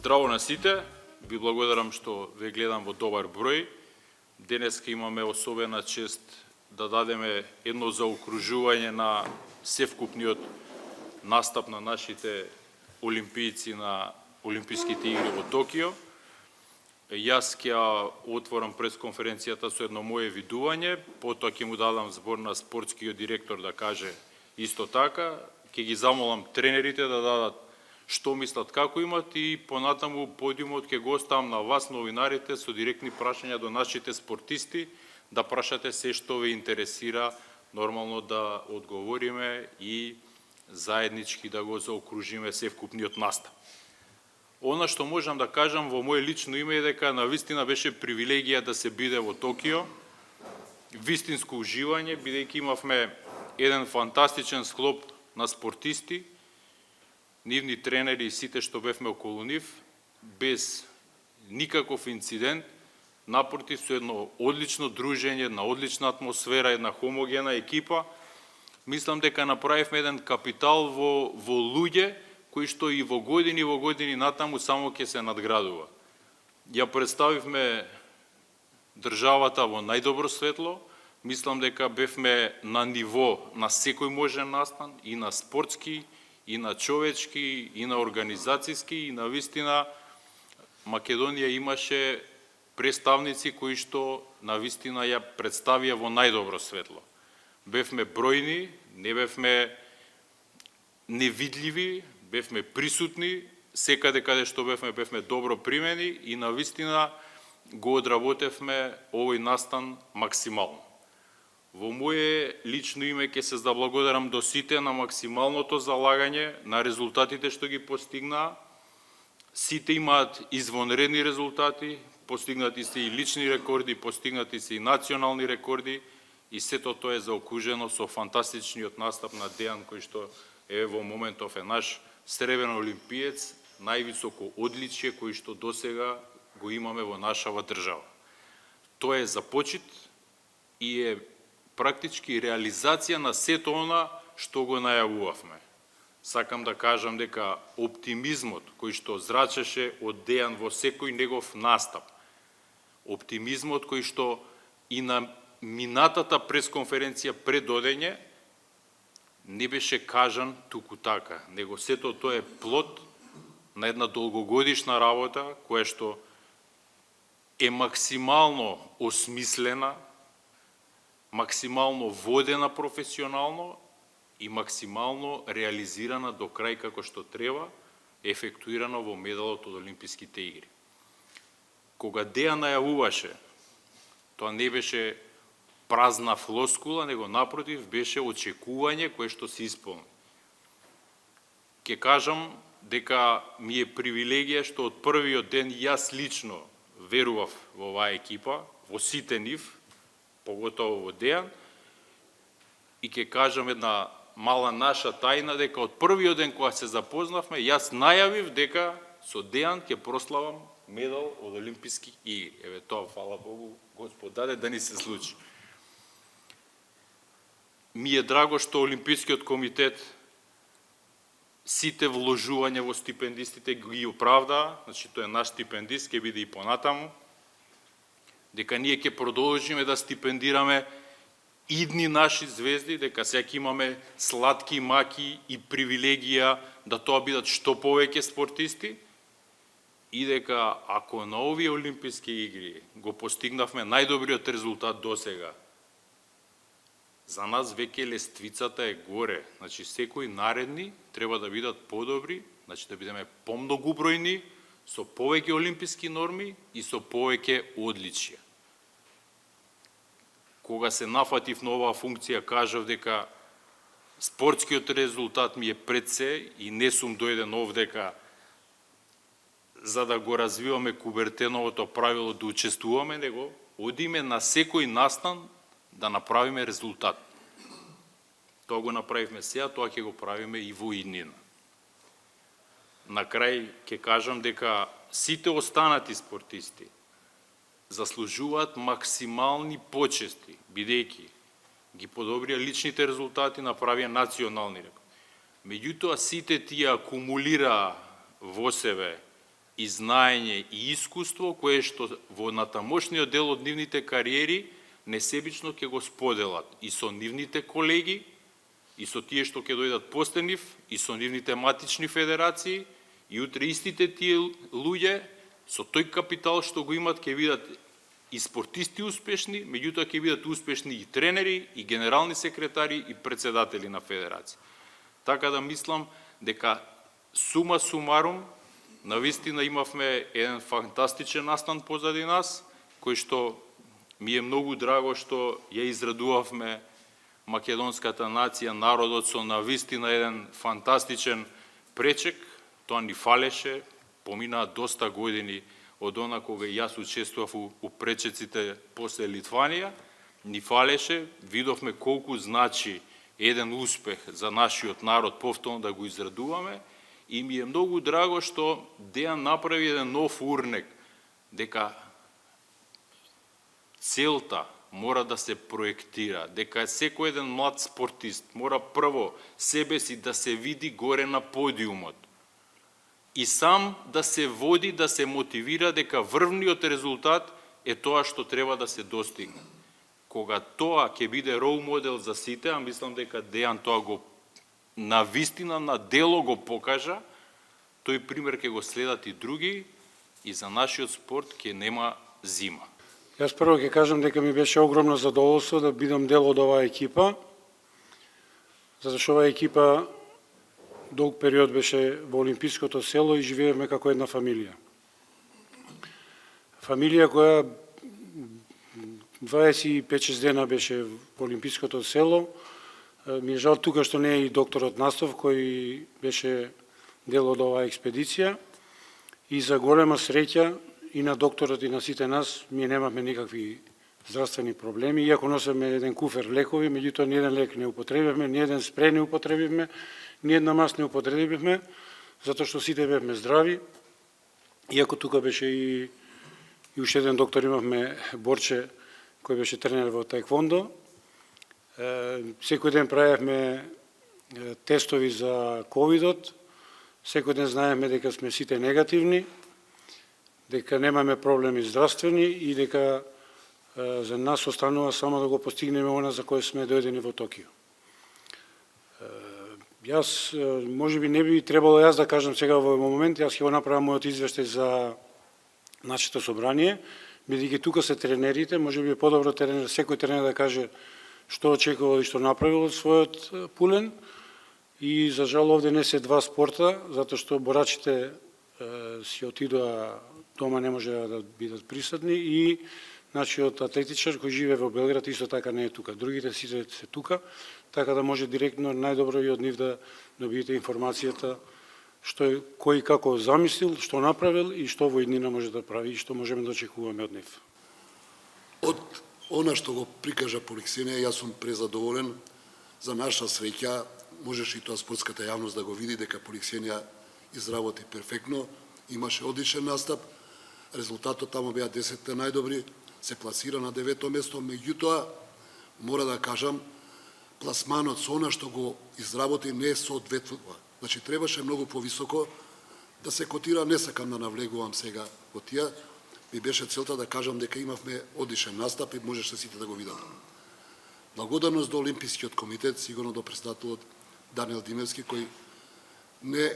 Здраво на сите, ви благодарам што ве гледам во добар број. Денеска имаме особена чест да дадеме едно заокружување на севкупниот настап на нашите олимпијци на Олимписките игри во Токио. Јас ќе отворам пресконференцијата со едно мое видување, потоа ќе му дадам збор на спортскиот директор да каже исто така, ќе ги замолам тренерите да дадат што мислат, како имат и понатаму подиумот ќе го оставам на вас, новинарите, со директни прашања до нашите спортисти, да прашате се што ве интересира, нормално да одговориме и заеднички да го заокружиме севкупниот настап. Она што можам да кажам во моје лично име е дека навистина беше привилегија да се биде во Токио, вистинско уживање, бидејќи имавме еден фантастичен склоп на спортисти, нивни тренери и сите што бевме околу нив, без никаков инцидент, напротив со едно одлично дружење, една одлична атмосфера, една хомогена екипа. Мислам дека направивме еден капитал во луѓе кои што и во години натаму само ќе се надградува. Ја представивме државата во најдобро светло, мислам дека бевме на ниво на секој можен настан, и на спортски, и на човечки, и на организацијски, и на вистина Македонија имаше представници кои што на вистина ја представија во најдобро светло. Бевме бројни, не бевме невидливи, бевме присутни, секаде каде што бевме добро примени и на вистина го одработевме овој настан максимално. Во моје лично име ќе се заблагодарам до сите на максималното залагање, на резултатите што ги постигнаа. Сите имаат извонредни резултати, постигнати се и лични рекорди, постигнати се и национални рекорди и сето тоа е заокружено со фантастичниот настап на Дејан кој што е во моментов е наш сребрен олимпиец, највисоко одличие кој што досега го имаме во нашава држава. Тоа е започит и е практички реализација на сето она што го најавувавме. Сакам да кажам дека оптимизмот кој што зрачеше од Дејан во секој негов настап, оптимизмот кој што и на минатата пресконференција пред одење не беше кажан туку така, него сето тоа е плод на една долгогодишна работа која што е максимално осмислена, максимално водена професионално и максимално реализирана до крај како што треба, ефектуирано во медалот од Олимписките игри. Кога Дејан најавуваше, тоа не беше празна флоскула, него напротив беше очекување кое што се исполни. Ке кажам дека ми е привилегија што од првиот ден јас лично верував во оваа екипа, во сите нив, поготово во Дејан, и ќе кажам една мала наша тајна, дека од првиот ден кога се запознавме, јас најавив дека со Дејан ќе прославам медал од Олимписки игри. Еве тоа, фала Богу, Господ даде да ни се случи. Ми е драго што Олимпискиот комитет сите вложувања во стипендистите ги оправдаа, значи тој е наш стипендист, ќе биде и понатаму, дека ние ќе продолжиме да стипендираме идни наши звезди, дека сега имаме сладки маки и привилегија да тоа бидат што повеќе спортисти и дека ако на овие Олимписки игри го постигнавме најдобриот резултат досега, за нас веќе лествицата е горе. Значи секој наредни треба да бидат подобри, значи да бидеме помногубројни, со повеќе олимписки норми и со повеќе одличија. Кога се нафатив на оваа функција, кажав дека спортскиот резултат ми е пред се и не сум дојден овдека за да го развиваме Кубертеновото правило да учествуваме, него одиме на секој настан да направиме резултат. Тоа го направивме сега, тоа ќе го правиме и во иднина. На крај ќе кажам дека сите останати спортисти заслужуваат максимални почести, бидејќи ги подобрија личните резултати, направија национални рекорди. Меѓутоа, сите тие акумулираа во себе и знаење и искуство кое што во натамошниот дел од нивните кариери несебично ќе го споделат и со нивните колеги, и со тие што ќе дојдат после нив, и со нивните матични федерации, и утре истите тие луѓе со тој капитал што го имат ќе бидат и спортисти успешни, меѓутоа ќе бидат успешни и тренери, и генерални секретари, и председатели на федерации. Така да мислам дека сума сумарум, навистина имавме еден фантастичен настан позади нас, кој што ми е многу драго што ја израдувавме македонската нација, народот со навистина еден фантастичен пречек. Тоа ни фалеше, поминаа доста години од она кога јас учествував у пречеците после Литванија, ни фалеше, видовме колку значи еден успех за нашиот народ повторно да го израдуваме и ми е многу драго што Дејан направи еден нов урнек, дека целта мора да се проектира, дека секој еден млад спортист мора прво себе си да се види горе на подиумот и сам да се води, да се мотивира дека врвниот резултат е тоа што треба да се достигне. Кога тоа ќе биде рол модел за сите, а мислам дека Дејан тоа го навистина на дело го покажа, тој пример ќе го следат и други и за нашиот спорт ќе нема зима. Јас прво ќе кажам дека ми беше огромно задоволство да бидам дел од оваа екипа, затоа што оваа екипа долг период беше во Олимпиското село и живеевме како една фамилија. Фамилија која 25-6 дена беше во Олимпиското село. Ми е жал тука што не е и докторот Настов, кој беше дел од оваа експедиција. И за голема среќа и на докторот и на сите нас, ние немавме никакви здравствени проблеми, иако носеме еден куфер лекови, меѓутоа ни еден лек не употребивме, ни еден спреј не употребивме, ни една мас не употребивме, затоа што сите бевме здрави. Иако тука беше и уште еден доктор имавме, Борче, кој беше тренер во таеквондо. Секој ден правевме тестови за ковидот, секој ден знаеме дека сме сите негативни, дека немаме проблеми здравствени и дека за нас останува само да го постигнеме она за кој сме дојдени во Токио. Јас, можеби не би требало јас да кажам сега во овој момент, јас ќе го направам мојот извештај за нашето собрание, бидејќи тука се тренерите, можеби е подобро тренер, секој тренер да каже што очекувал и што направил од својот пулен. И за жал овде не се два спорта, затоа што борачите си отидоа дома, не може да бидат присутни и нашиот атлетичар кој живее во Белград исто така не е тука. Другите сите се тука, така да може директно најдобро и од нив да добиете информацијата што е, кој како замислил, што направил и што во иднина може да прави и што можеме да очекуваме од нив. Од она што го прикажа Поликсенија, јас сум презадоволен. За наша среќа, можеше и тоа спортската јавност да го види дека Поликсенија изработи перфектно, имаше одличен настап, резултатот тамо беа 10 најдобри, се пласира на 9-то место, меѓутоа, мора да кажам, пласманот со она што го изработи не соодветствува. Значи, требаше многу повисоко да се котира, не сакам да навлегувам сега во тие, ми беше целта да кажам дека имавме одличен настап и можеше сите да го видат. Благодарност до Олимпискиот комитет, сигурно до председателот Даниел Димевски, кој не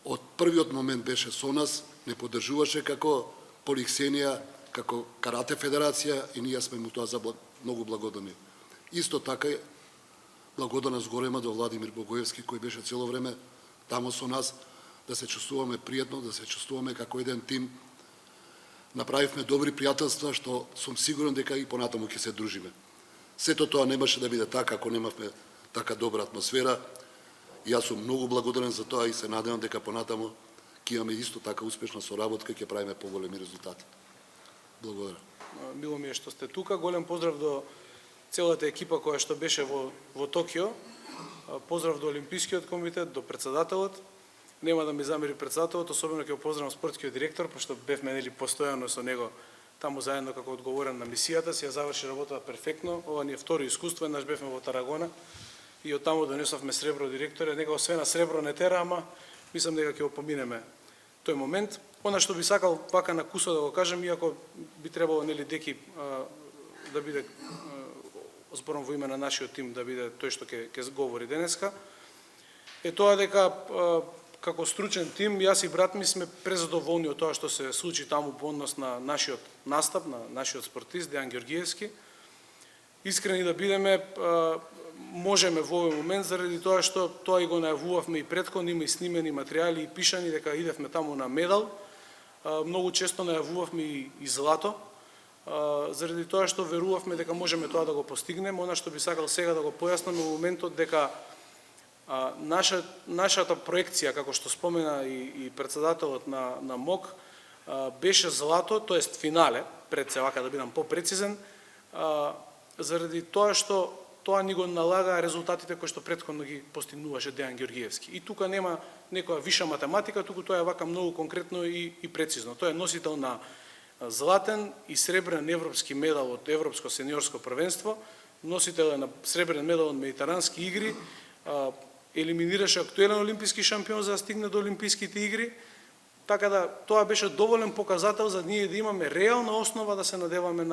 од првиот момент беше со нас, не поддржуваше како Поликсенија, како Карате федерација и ние сме му тоа за многу благодарни. Исто така благодарност голема до Владимир Богоевски, кој беше цело време тамо со нас, да се чувствуваме пријатно, да се чувствуваме како еден тим. Направивме добри пријателства, што сум сигурен дека и понатаму ќе се дружиме. Сето тоа немаше да биде така ако немавме така добра атмосфера. И јас сум многу благодарен за тоа и се надевам дека понатаму ќе имаме исто така успешна соработка и ќе правиме поголеми резултати. Благодарам. Мило ми е што сте тука. Голем поздрав до целата екипа која што беше во Токио. Поздрав до Олимпискиот комитет, до председателот. Нема да ми замери председателот, особено ќе го поздравам спортскиот директор, пошто бевме нели постојано со него таму заедно како одговорен на мисијата, си ја заврши работата перфектно. Ова ни е второ искуство, еднаш бевме во Тарагона и од таму донесовме сребро директоре. Нека освен на сребро не тера, ама мислам дека ќе го поминеме тој момент. Она што би сакал вака на кусо да го кажем, иако би требало нели Деки да биде зборам во име на нашиот тим да биде тој што ќе говори денеска, е тоа дека како стручен тим, јас и брат ми сме презадоволни од тоа што се случи таму по однос на нашиот настап, на нашиот спортист Дејан Ѓоргиевски. Искрени да бидеме, можеме во овој момент заради тоа што тоа и го најавувавме и претходно, има и снимени материјали и пишани дека идевме таму на медал. Многу често најавувавме и злато, заради тоа што верувавме дека можеме тоа да го постигнеме. Она што би сакал сега да го појаснам во моментот дека нашата проекција, како што спомена и председателот на МОК, беше злато, тоест финале, пред се вака да бидам попрецизен, заради тоа што тоа ни го налага резултатите кои што претходно ги постигнуваше Дејан Ѓоргиевски. И тука нема некоја виша математика, туку тоа е вака многу конкретно и прецизно. Тој е носител на златен и сребрен европски медал од Европско сениорско првенство, носител е на сребрен медал од Медитерански игри, елиминираше актуелен олимписки шампион за да стигне до олимписките игри, така да тоа беше доволен показател за ние да имаме реална основа да се надеваме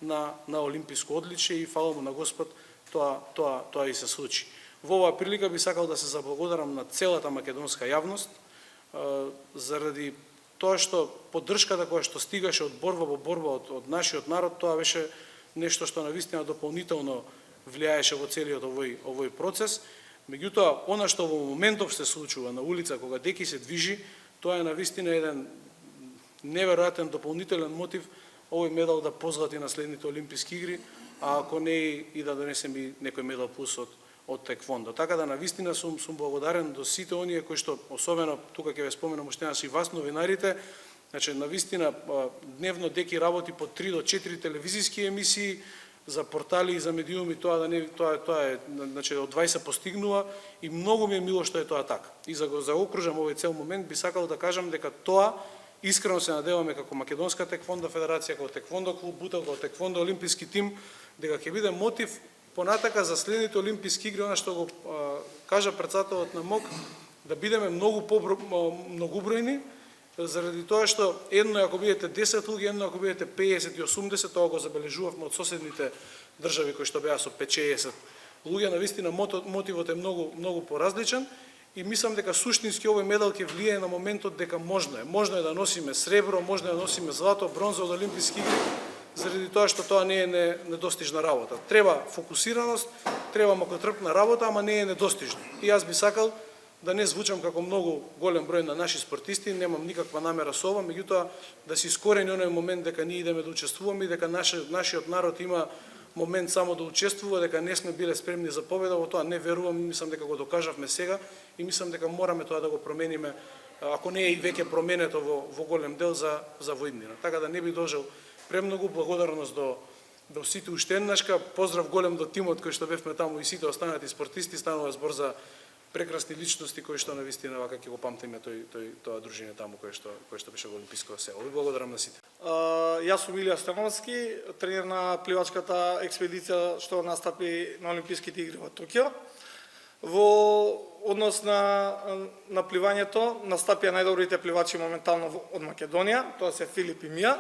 на олимписко одличие и фала му на Господ тоа и се случи. Во оваа прилика би сакал да се заблагодарам на целата македонска јавност заради тоа што поддршката која што стигаше од борба во борба од нашиот народ, тоа беше нешто што навистина дополнително влијаеше во целиот овој процес. Меѓутоа, она што во моментов се случува на улица кога Деки се движи, тоа е навистина еден неверојатен дополнителен мотив овој медал да позлати на следните олимписки игри, а ако не и да донесем и некој медал плюс од теквондо. Така да навистина сум благодарен до сите оние кои што, особено тука ќе ве споменам уште еднаш и вас новинарите, значи навистина дневно Деки работи по 3 до 4 телевизиски емисии, за портали и за медиуми тоа е значи од 20 постигнува и многу ми е мило што е тоа така. И за го заокружам овој цел момент би сакал да кажам дека тоа искрено се надеваме како Македонска теквондо федерација, како теквондо клуб Бутел, како теквондо олимписки тим дека ќе биде мотив понатака за следните олимписки игри, она што го кажа председателот на МОК, да бидеме многубројни, заради тоа што едно ако бидете 10 луѓе, едно ако бидете 50 и 80, тоа го забележувавме од соседните држави кои што беа со 5-60 луѓе, навистина мотивот е многу поразличен и мислам дека суштински овој медал ќе влијае на моментот дека можно е да носиме сребро, можно е да носиме злато, бронза од олимписки игри, заради тоа што тоа не е недостижна работа. Треба фокусираност, треба макотрпна работа, ама не е недостижно. И јас би сакал да не звучам како многу голем број на наши спортисти, немам никаква намера со ова, меѓутоа да се искорени оној момент дека ние идеме да учествуваме и дека нашиот народ има момент само да учествува, дека не сме биле спремни за победа, во тоа не верувам, мислам дека го докажавме сега и мислам дека мораме тоа да го промениме, ако не е и веќе променето во голем дел за воиднина. Така да не би должел премногу благодарност до сите уште еднашка, поздрав голем до тимот кој што бевме таму и сите останати спортисти, станува збор за прекрасни личности кои што навистина вака ќе го памтиме тоа дружење таму кое што беше во олимпиското село. Ви благодарам на сите. Јас сум Илија Становски, тренер на пливачката експедиција што настапи на Олимписките игри во Токио. Во однос на пливањето настапија најдобрите пливачи моментално од Македонија, тоа се Филип и Мија.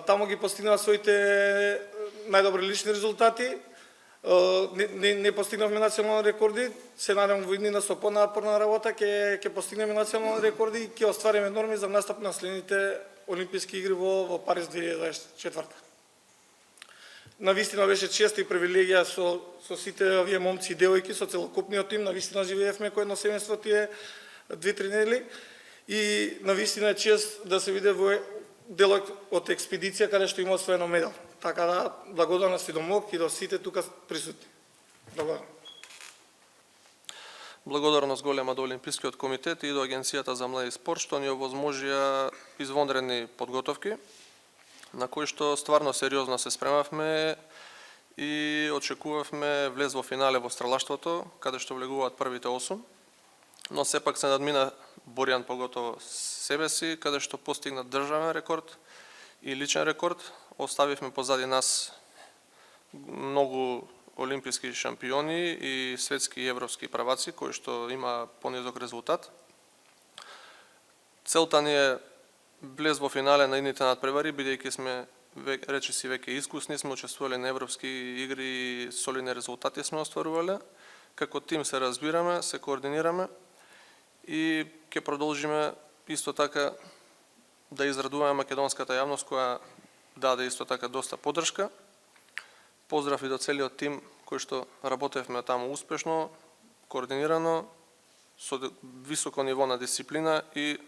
Таму ги постигнаа своите најдобри лични резултати. Не постигнавме национални рекорди, се надевам во иднина со понапорна работа ќе постигнеме национални рекорди и ќе оствариме норми за настап на следните олимписки игри во Париз 2024. Навистина беше чест и привилегија со сите овие момци и девојки, со целокупниот тим, навистина живеевме кој едно семејство тие 2-3 недели и навистина е чест да се види во дел од експедиција каде што има освоено медал. Така да, благодарности до МОК и до сите тука присутни. Благодарам. Благодарност голема до Олимпискиот комитет и до Агенцијата за млади спорт што ни овозможија извонредни подготовки на кои што стварно сериозно се спремавме и очекувавме влез во финале во стрелаштвото, каде што влегуваат првите 8, но сепак се надмина Боријан поготово себе си, каде што постигна државен рекорд и личен рекорд. Оставивме позади нас многу олимписки шампиони и светски и европски праваци кои што има понизок резултат. Целта ни е влез во финале на идните надпревари, бидејќи сме речиси веќе искусни, сме учествувале на европски игри и солидни резултати сме остварувале. Како тим се разбираме, се координираме и ќе продолжиме исто така да израдуваме македонската јавност која даде исто така доста поддршка. Поздрав и до целиот тим кој што работевме таму успешно, координирано, со високо ниво на дисциплина и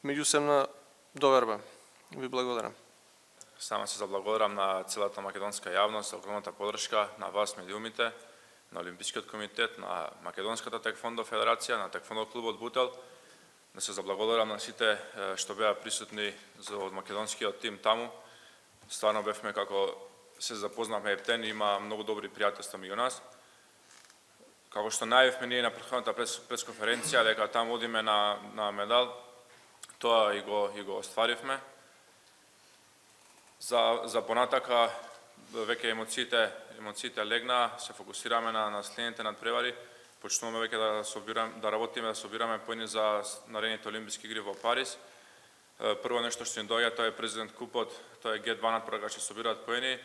меѓусебна доверба. Ви благодарам. Само се заблагодарам на целата македонска јавност за огромната поддршка, на вас медиумите, на Олимпискиот комитет, на Македонската теквондо федерација, на теквондо клубот Бутел. Да се заблагодарам на сите што беа присутни од македонскиот тим таму. Стварно бевме како се запознавме ептен, има многу добри пријателства меѓу нас. Како што најавивме ние на претходната пресконференција дека таму одиме на медал, тоа и го остваривме. За понатака веќе емоциите легна, се фокусираме на следните надпревари, почнуваме веќе да работиме, да собираме поени за наредните олимписки игри во Париз. Прво нешто што ни доаѓа, тоа е президент купот, тоа е Г2 надпревара што собираат поени.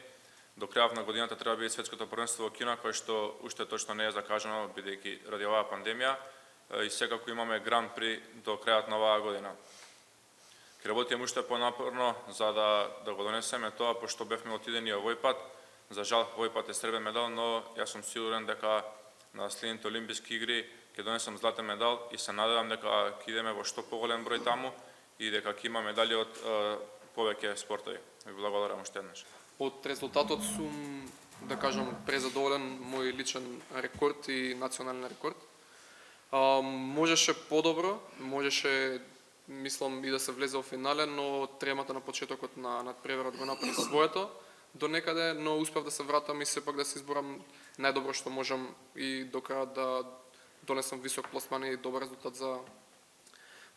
До крајот на годината треба да биде светското првенство во Кина, кое што уште точно не е закажано бидејќи ради оваа пандемија и секако имаме гран при до крајот на оваа година. Ке работиме уште понапорно за да го донесеме тоа, пошто бевме отидени овој пат. За жал, овој пат е сребен медал, но јас сум сигурен дека на следните олимписки игри ќе донесам златен медал и се надевам дека ќе идеме во што поголем број таму и дека ќе има медали од повеќе спортови. Ви благодарам уште еднаш. Од резултатот сум, да кажам, презадоволен, мој личен рекорд и национален рекорд. Можеше подобро, можеше, мислам, и да се влезе во финале, но тремата на почетокот на надпреварот го направи своето до некаде, но успев да се вратам и сепак да се изборам најдобро што можам и до крајот да донесам висок пласман и добар резултат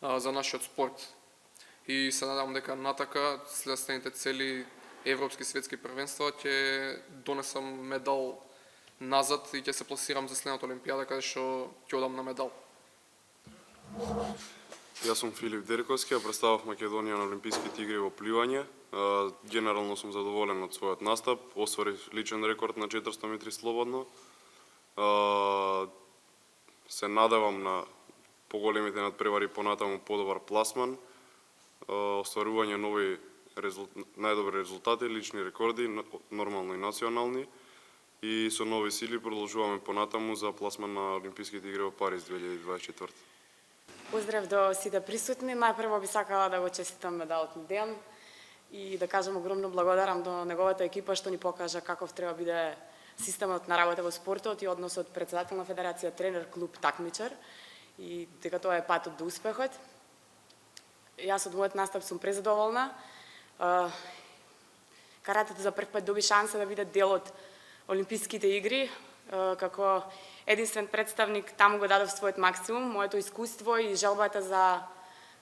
за нашиот спорт. И се надам дека натака следните цели европски светски првенства ќе донесам медал назад и ќе се пласирам за следната олимпијада каде што ќе одам на медал. Јас сум Филип Дерковски, ја представав Македонија на Олимписките игри во пливање. Генерално сум задоволен од својот настап, остварив личен рекорд на 400 метри слободно. Се надевам на поголемите надпревари понатаму подобар пласман, остварување нови најдобри резултати, лични рекорди, нормално и национални, и со нови сили продолжуваме понатаму за пласман на Олимписките игри во Париз 2024. Поздрав до сите присутни. Најпрво би сакала да го честитам медалот ден и да кажам огромно благодарам до неговата екипа што ни покажа каков треба биде системот на работа во спортот и односот председател на федерација, тренер, клуб, такмичар и дека тоа е патот до успехот. Јас од мојот настап сум презадоволна. Каратето за прв пат доби шанса да биде дел од Олимписките игри. Како единствен представник таму го дадов својот максимум, моето искуство и желбата за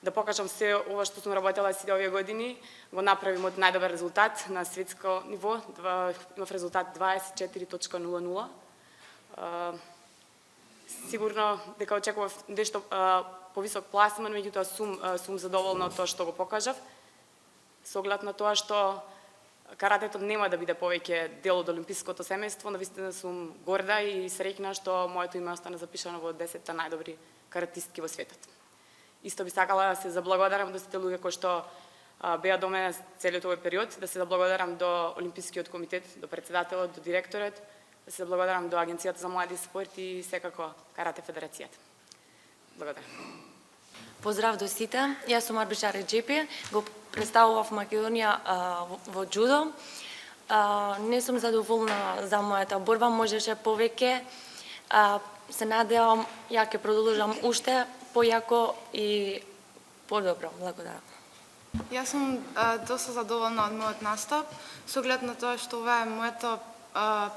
да покажам се ова што сум работела сите овие години, го направим од најдобар резултат на светско ниво, имав резултат 24.00. Сигурно дека очекував нешто повисок пласман, меѓутоа сум задоволна од тоа што го покажав. Со оглед на тоа што каратето нема да биде повеќе дел од олимпиското семејство, навистина сум горда и среќна што моето име остана запишано во 10 најдобри каратистки во светот. Исто би сакала да се заблагодарам до сите луѓе кои што беа до мене целиот овој период, да се заблагодарам до Олимпискиот комитет, до председателот, до директорот, да се заблагодарам до Агенцијата за млади спорт и секако Карате федерацијата. Благодарам. Поздрав до сите. Јас сум Арбиша Реджепи, го представував Македонија во џудо. Не сум задоволна за мојата борба, можеше повеќе. Се надевам, ја ќе продолжам уште појако и подобро. Благодарам. Јас сум доста задоволна од мојот настап, со оглед на тоа што ова е моето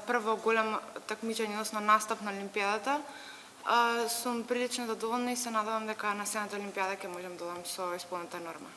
прво големо такмичење, односно настап на Олимпијадата. Сум прилично задоволна и се надевам дека на следната Олимпијада ќе можам да одам со исполната норма.